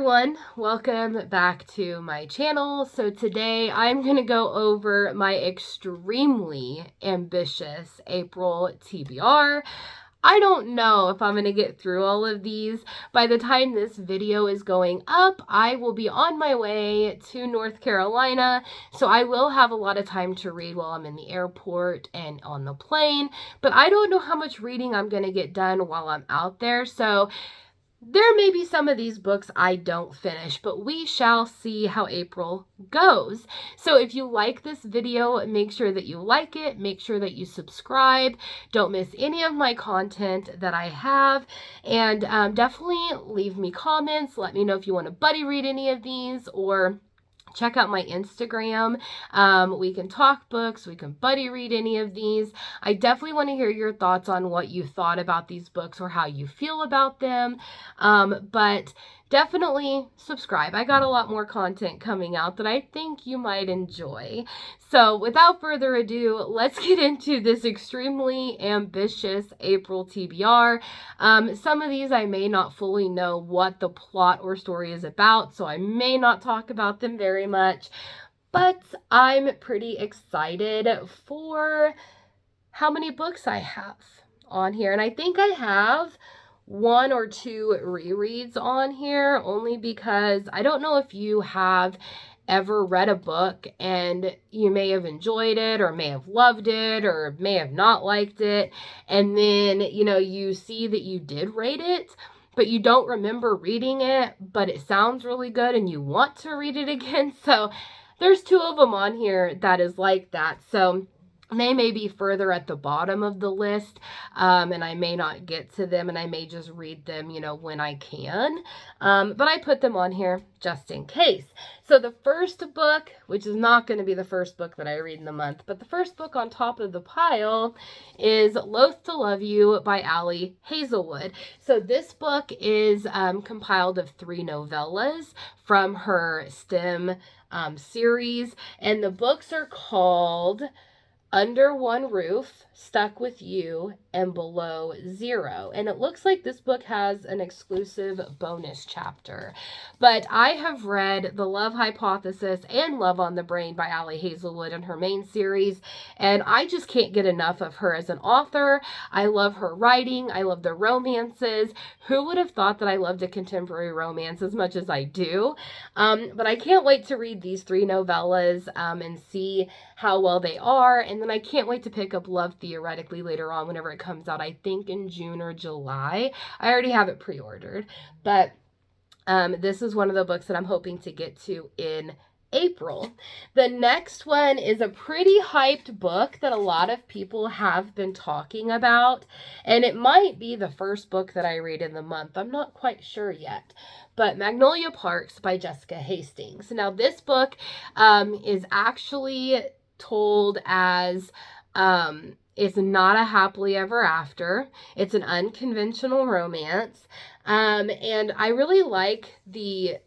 everyone, welcome back to my channel. So today I'm going to go over my extremely ambitious April TBR. I don't know if I'm going to get through all of these. By the time this video is going up, I will be on my way to North Carolina, so I will have a lot of time to read while I'm in the airport and on the plane, but I don't know how much reading I'm going to get done while I'm out there, so there may be some of these books I don't finish, but we shall see how April goes. So if you like this video, make sure that you like it, make sure that you subscribe, don't miss any of my content that I have, and definitely leave me comments. Let me know if you want to buddy read any of these, or check out my Instagram. We can talk books. We can buddy read any of these. I definitely want to hear your thoughts on what you thought about these books or how you feel about them. But definitely subscribe. I got a lot more content coming out that I think you might enjoy. So without further ado, let's get into this extremely ambitious April TBR. Some of these I may not fully know what the plot or story is about, so I may not talk about them very much, but I'm pretty excited for how many books I have on here. And I think I have 1 or 2 rereads on here, only because I don't know if you have ever read a book and you may have enjoyed it or may have loved it or may have not liked it, and then you see that you did rate it, but you don't remember reading it, but it sounds really good and you want to read it again. So there's 2 of them on here that is like that. So they may be further at the bottom of the list, and I may not get to them, and I may just read them, when I can. But I put them on here just in case. So the first book, which is not going to be the first book that I read in the month, but the first book on top of the pile is Loath to Love You by Ali Hazelwood. So this book is compiled of 3 novellas from her STEM series, and the books are called Under One Roof, Stuck with You, and Below Zero. And it looks like this book has an exclusive bonus chapter. But I have read The Love Hypothesis and Love on the Brain by Ali Hazelwood in her main series, and I just can't get enough of her as an author. I love her writing. I love the romances. Who would have thought that I loved a contemporary romance as much as I do? But I can't wait to read these 3 novellas and see how well they are. And then I can't wait to pick up Love Theoretically later on whenever it comes out, I think in June or July. I already have it pre-ordered, but this is one of the books that I'm hoping to get to in April. The next one is a pretty hyped book that a lot of people have been talking about, and it might be the first book that I read in the month. I'm not quite sure yet, but Magnolia Parks by Jessica Hastings. Now this book is actually told as it's not a happily ever after. It's an unconventional romance. And I really like the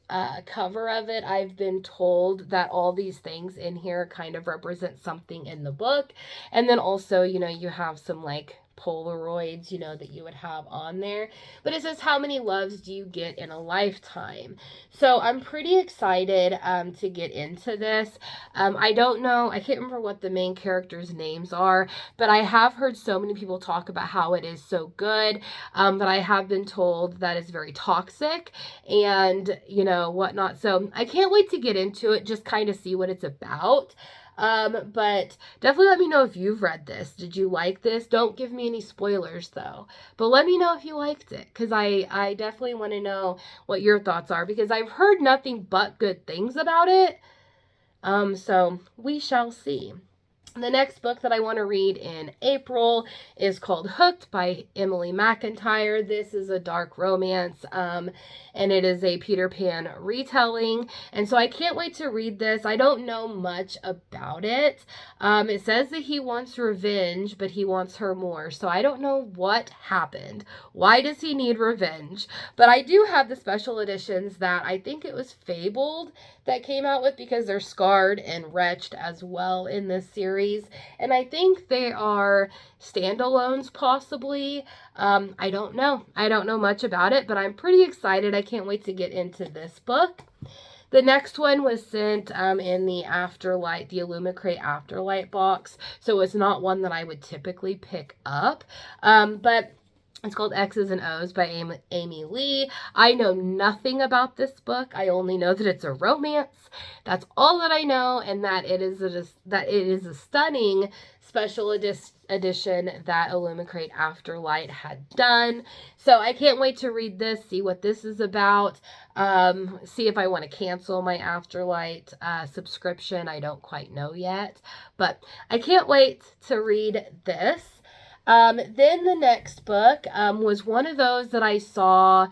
cover of it. I've been told that all these things in here kind of represent something in the book. And then also, you have some like Polaroids, that you would have on there. But it says, how many loves do you get in a lifetime? So I'm pretty excited to get into this. I don't know, I can't remember what the main characters' names are, but I have heard so many people talk about how it is so good. But I have been told that it's very toxic and, whatnot. So I can't wait to get into it, just kind of see what it's about. But definitely let me know if you've read this. Did you like this? Don't give me any spoilers though, but let me know if you liked it, because I definitely want to know what your thoughts are, because I've heard nothing but good things about it. So we shall see. The next book that I want to read in April is called Hooked by Emily McIntyre. This is a dark romance, and it is a Peter Pan retelling. And so I can't wait to read this. I don't know much about it. It says that he wants revenge, but he wants her more. So I don't know what happened. Why does he need revenge? But I do have the special editions that I think it was Fabled that came out with, because they're scarred and wretched as well in this series. series, and I think they are standalones possibly. I don't know. I don't know much about it, but I'm pretty excited. I can't wait to get into this book. The next one was sent in the Afterlight, the Illumicrate Afterlight box, so it's not one that I would typically pick up, but it's called X's and O's by Amy Lee. I know nothing about this book. I only know that it's a romance. That's all that I know, and that it is a stunning special edition that Illumicrate Afterlight had done. So I can't wait to read this, see what this is about, see if I want to cancel my Afterlight subscription. I don't quite know yet, but I can't wait to read this. Then the next book was one of those that I saw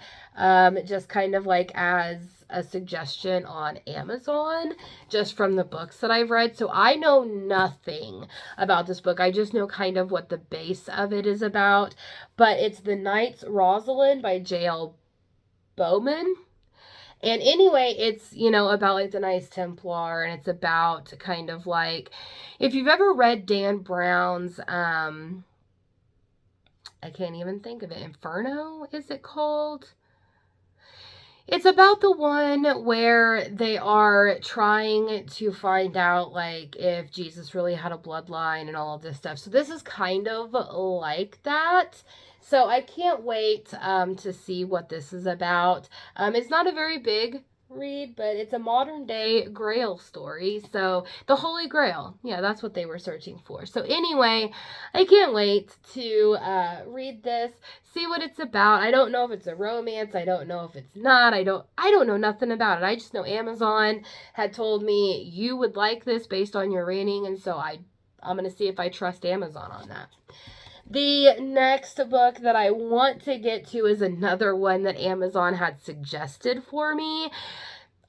just kind of like as a suggestion on Amazon, just from the books that I've read. So I know nothing about this book. I just know kind of what the base of it is about. But it's The Knights Rosalind by J.L. Bowman. And anyway, it's, about like the Knights Templar, and it's about kind of like, if you've ever read Dan Brown's, I can't even think of it. Inferno, is it called? It's about the one where they are trying to find out, like, if Jesus really had a bloodline and all of this stuff. So this is kind of like that. So I can't wait to see what this is about. It's not a very big read, but it's a modern day Grail story. So the Holy Grail, yeah, that's what they were searching for. So anyway, I can't wait to read this, see what it's about. I don't know if it's a romance. I don't know if it's not. I don't know nothing about it. I just know Amazon had told me you would like this based on your rating, and so I'm going to see if I trust Amazon on that. The next book that I want to get to is another one that Amazon had suggested for me.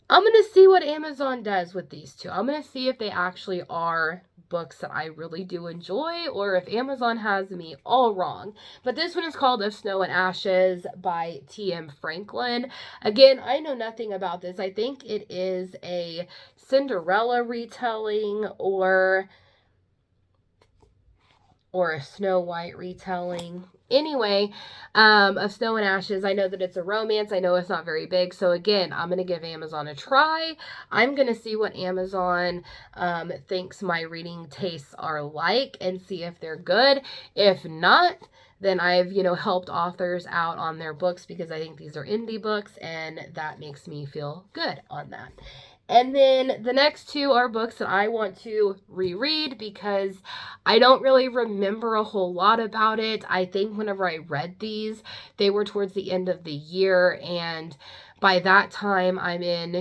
I'm going to see what Amazon does with these two. I'm going to see if they actually are books that I really do enjoy, or if Amazon has me all wrong. But this one is called Of Snow and Ashes by T.M. Franklin. Again, I know nothing about this. I think it is a Cinderella retelling or a Snow White retelling. Anyway, Of Snow and Ashes, I know that it's a romance. I know it's not very big. So again, I'm going to give Amazon a try. I'm going to see what Amazon thinks my reading tastes are like and see if they're good. If not, then I've, helped authors out on their books, because I think these are indie books, and that makes me feel good on that. And then the next two are books that I want to reread because I don't really remember a whole lot about it. I think whenever I read these, they were towards the end of the year, and by that time I'm in,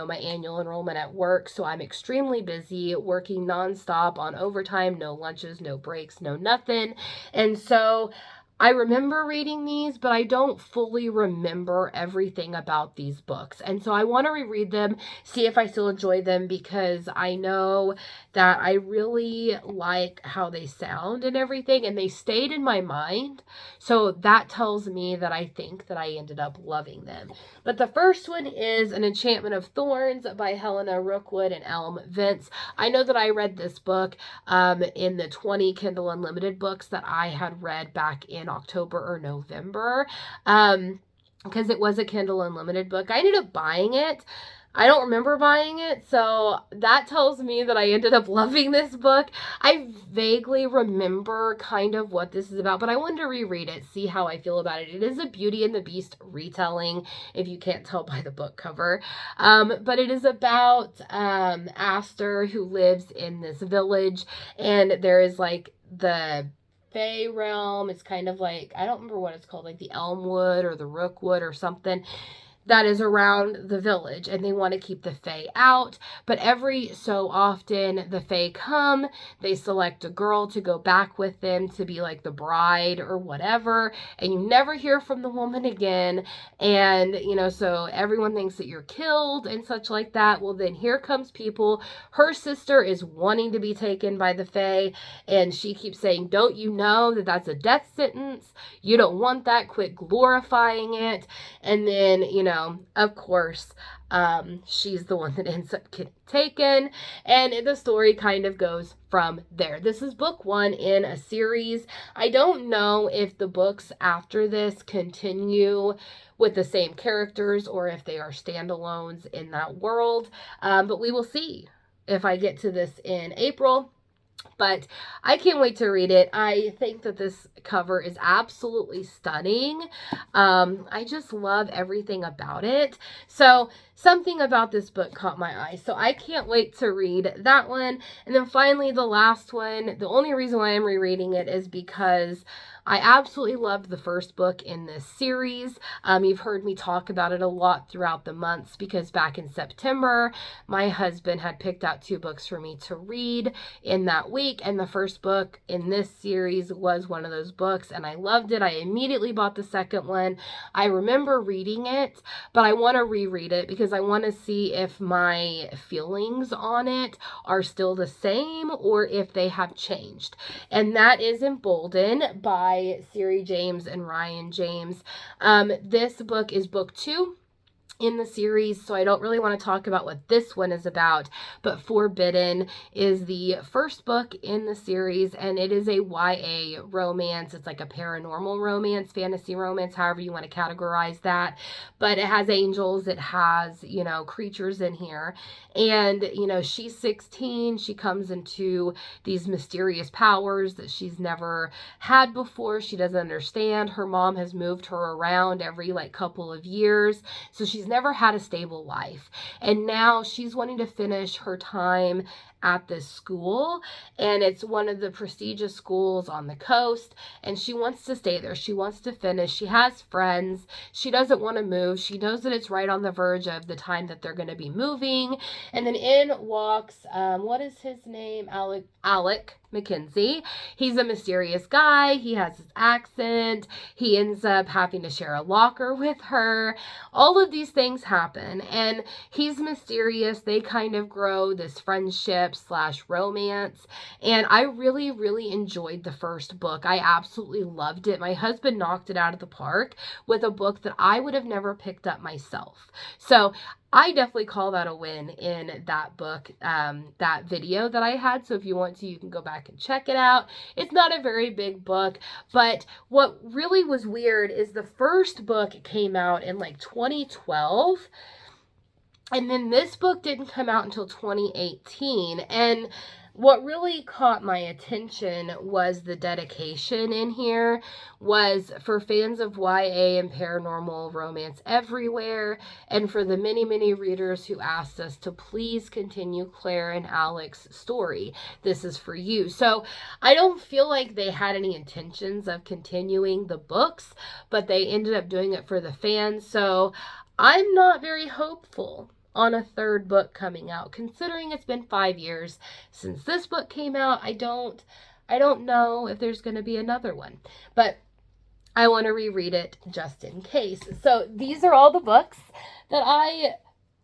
my annual enrollment at work, so I'm extremely busy working nonstop on overtime, no lunches, no breaks, no nothing. And so I remember reading these, but I don't fully remember everything about these books. And so I want to reread them, see if I still enjoy them, because I know that I really like how they sound and everything, and they stayed in my mind. So that tells me that I think that I ended up loving them. But the first one is An Enchantment of Thorns by Helena Rookwood and Elm Vince. I know that I read this book in the 20 Kindle Unlimited books that I had read back in October or November, because it was a Kindle Unlimited book. I ended up buying it. I don't remember buying it, so that tells me that I ended up loving this book. I vaguely remember kind of what this is about, but I wanted to reread it, see how I feel about it. It is a Beauty and the Beast retelling, if you can't tell by the book cover. But it is about Aster, who lives in this village, and there is like the Fey realm. It's kind of like, I don't remember what it's called, like the Elmwood or the Rookwood or something that is around the village, and they want to keep the Fae out. But every so often the Fae come, they select a girl to go back with them to be like the bride or whatever, and you never hear from the woman again. And so everyone thinks that you're killed and such like that. Well, then here comes people. Her sister is wanting to be taken by the Fae, and she keeps saying, don't you know that that's a death sentence? You don't want that. Quit glorifying it. And then of course, she's the one that ends up getting taken, and the story kind of goes from there. This is book 1 in a series. I don't know if the books after this continue with the same characters or if they are standalones in that world, but we will see if I get to this in April. But I can't wait to read it. I think that this cover is absolutely stunning. I just love everything about it. So something about this book caught my eye. So I can't wait to read that one. And then finally, the last one. The only reason why I'm rereading it is because I absolutely loved the first book in this series. You've heard me talk about it a lot throughout the months because back in September, my husband had picked out 2 books for me to read in that week. And the first book in this series was one of those books, and I loved it. I immediately bought the second one. I remember reading it, but I want to reread it because I want to see if my feelings on it are still the same or if they have changed. And that is Emboldened by Siri James and Ryan James. This book is book 2 in the series, so I don't really want to talk about what this one is about, but Forbidden is the first book in the series, and it is a YA romance. It's like a paranormal romance, fantasy romance, however you want to categorize that, but it has angels, it has, creatures in here, and, she's 16, she comes into these mysterious powers that she's never had before. She doesn't understand. Her mom has moved her around every couple of years, so she's never had a stable life, and now she's wanting to finish her time at this school, and it's one of the prestigious schools on the coast, and she wants to stay there. She wants to finish. She has friends. She doesn't want to move. She knows that it's right on the verge of the time that they're going to be moving, and then in walks what is his name? Alec Mackenzie. He's a mysterious guy. He has his accent. He ends up having to share a locker with her. All of these things happen, and he's mysterious. They kind of grow this friendship / romance, and I really, really enjoyed the first book. I absolutely loved it. My husband knocked it out of the park with a book that I would have never picked up myself. So I definitely call that a win in that book, that video that I had. So if you want to, you can go back and check it out. It's not a very big book, but what really was weird is the first book came out in 2012. And then this book didn't come out until 2018. And what really caught my attention was the dedication in here was for fans of YA and paranormal romance everywhere, and for the many, many readers who asked us to please continue Claire and Alec's story. This is for you. So I don't feel like they had any intentions of continuing the books, but they ended up doing it for the fans. So I'm not very hopeful on a third book coming out, considering it's been 5 years since this book came out. I don't know if there's going to be another one, but I want to reread it just in case. So these are all the books that I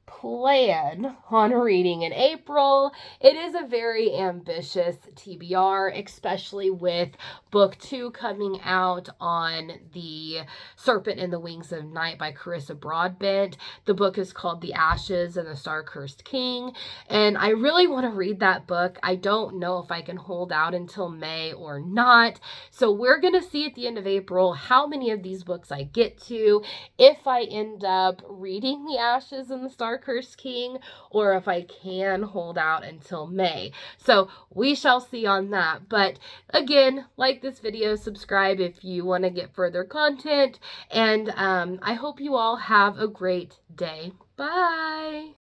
plan on reading in April. It is a very ambitious TBR, especially with book 2 coming out on The Serpent and the Wings of Night by Carissa Broadbent. The book is called The Ashes and the Star-Cursed King, and I really want to read that book. I don't know if I can hold out until May or not, so we're going to see at the end of April how many of these books I get to, if I end up reading The Ashes and the Star-Cursed King, or if I can hold out until May. So we shall see on that. But again, like this video, subscribe if you want to get further content, and I hope you all have a great day. Bye!